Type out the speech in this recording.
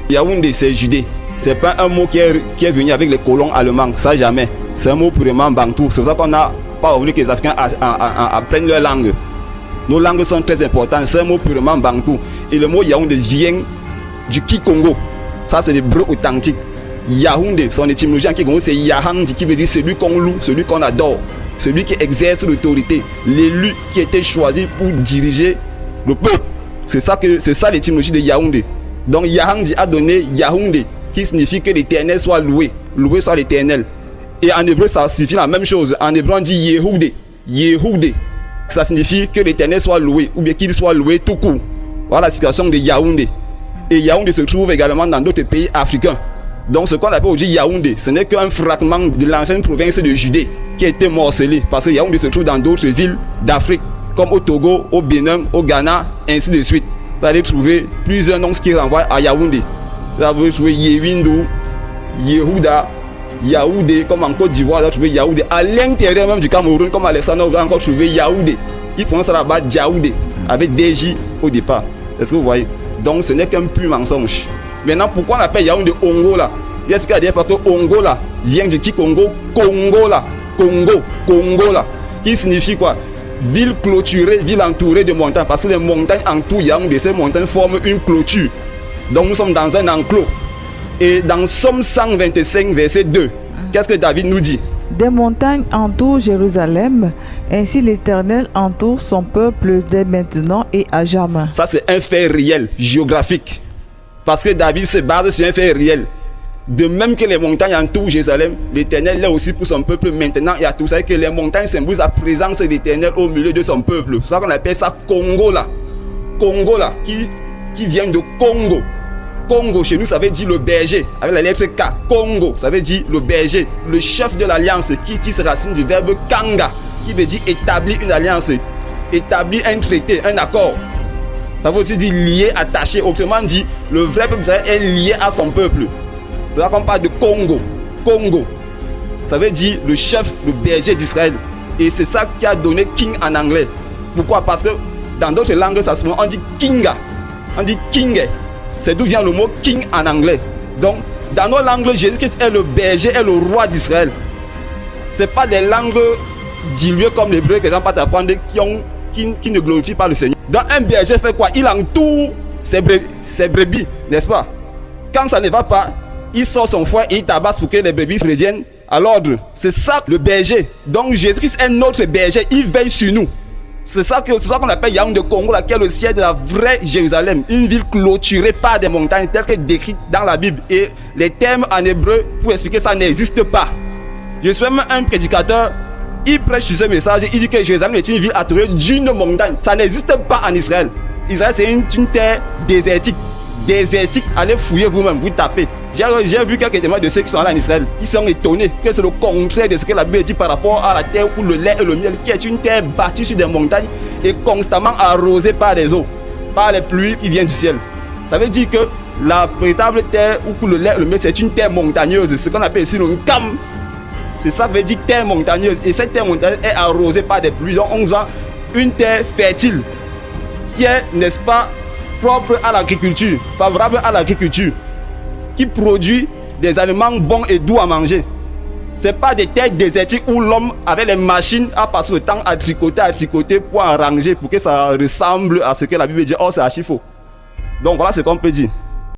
Yaoundé, c'est Judée. C'est pas un mot qui est venu avec les colons allemands, ça jamais. C'est un mot purement bantou. C'est pour ça qu'on n'a pas voulu que les Africains apprennent leur langue. Nos langues sont très importantes, c'est un mot purement bantou. Et le mot Yaoundé vient du Kikongo. Ça, c'est l'hébreu authentique. Yaoundé, son étymologie en Kikongo, c'est Yahandi, qui veut dire celui qu'on loue, celui qu'on adore, celui qui exerce l'autorité, l'élu qui était choisi pour diriger le peuple. C'est ça l'étymologie de Yaoundé. Donc Yahandi a donné Yaoundé, qui signifie que l'Éternel soit loué. Loué soit l'Éternel. Et en hébreu, ça signifie la même chose. En hébreu, on dit Yehoudé. Yehoudé. Ça signifie que l'Éternel soit loué, ou bien qu'il soit loué tout court. Voilà la situation de Yaoundé. Et Yaoundé se trouve également dans d'autres pays africains. Donc ce qu'on appelle aujourd'hui Yaoundé, ce n'est qu'un fragment de l'ancienne province de Judée qui a été morcelé. Parce que Yaoundé se trouve dans d'autres villes d'Afrique, comme au Togo, au Bénin, au Ghana, ainsi de suite. Vous allez trouver plusieurs noms qui renvoient à Yaoundé. Vous allez trouver Yewindou, Yehuda, Yaoundé, comme en Côte d'Ivoire, vous allez trouver Yaoundé. À l'intérieur même du Cameroun, comme Alexandre, vous allez encore trouver Yaoundé. Ils prononcent ça là-bas Djaoudé, avec DJ au départ. Est-ce que vous voyez? Donc ce n'est qu'un pur mensonge. Maintenant, pourquoi on appelle Yaoundé Ongola? J'explique la dernière fois que Ongola vient de Kikongo, Congola, Congo, Congola, qui signifie quoi? Ville clôturée, ville entourée de montagnes, parce que les montagnes entourent Yaoundé, ces montagnes forment une clôture. Donc nous sommes dans un enclos. Et dans Somme 125, verset 2, qu'est-ce que David nous dit? Des montagnes entourent Jérusalem, ainsi l'Éternel entoure son peuple dès maintenant et à jamais. Ça c'est un fait réel, géographique. Parce que David se base sur un fait réel. De même que les montagnes entourent Jérusalem, l'Éternel est aussi pour son peuple maintenant et à tout ça. Et que les montagnes symbolisent la présence de l'Éternel au milieu de son peuple. C'est ça qu'on appelle ça Congola. Congola, qui vient de Congo. Congo, chez nous, ça veut dire le berger. Avec la lettre K, Congo, ça veut dire le berger. Le chef de l'alliance, qui tire ses racines du verbe Kanga, qui veut dire établir une alliance, établir un traité, un accord. Ça veut aussi dire lié, attaché. Autrement dit, le vrai peuple est lié à son peuple. C'est là qu'on parle de Congo. Congo, ça veut dire le chef, le berger d'Israël. Et c'est ça qui a donné King en anglais. Pourquoi? Parce que dans d'autres langues, ça se met, on dit Kinga. On dit King. C'est d'où vient le mot King en anglais. Donc, dans nos langues, Jésus-Christ est le berger, est le roi d'Israël. Ce n'est pas des langues diluées comme l'hébreu que les gens peuvent apprendre qui ne glorifient pas le Seigneur. Donc, un berger fait quoi? Il entoure ses brebis, n'est-ce pas? Quand ça ne va pas, il sort son fouet et il tabasse pour que les brebis reviennent à l'ordre. C'est ça le berger. Donc, Jésus-Christ est notre berger, il veille sur nous. C'est ça qu'on appelle Yaoundé Congo, qui est le siège de la vraie Jérusalem. Une ville clôturée par des montagnes telles que décrites dans la Bible. Et les termes en hébreu pour expliquer ça n'existent pas. Je suis même un prédicateur, il prêche sur ce message, il dit que Jérusalem est une ville entourée d'une montagne. Ça n'existe pas en Israël. Israël c'est une terre désertique. Désertique, allez fouiller vous-même, vous tapez. J'ai vu quelques témoins de ceux qui sont là en Israël, qui sont étonnés que c'est le contraire de ce que la Bible dit par rapport à la terre où le lait et le miel, qui est une terre bâtie sur des montagnes et constamment arrosée par les eaux, par les pluies qui viennent du ciel. Ça veut dire que la véritable terre où le lait et le miel, c'est une terre montagneuse, ce qu'on appelle ici le Nkam. C'est ça que veut dire terre montagneuse. Et cette terre montagneuse est arrosée par des pluies. Donc on voit une terre fertile qui est, n'est-ce pas, propre à l'agriculture, favorable à l'agriculture, qui produit des aliments bons et doux à manger. Ce n'est pas des terres désertiques où l'homme avait les machines à passer le temps à tricoter pour arranger, pour que ça ressemble à ce que la Bible dit. Oh, c'est archi faux. Donc voilà ce qu'on peut dire.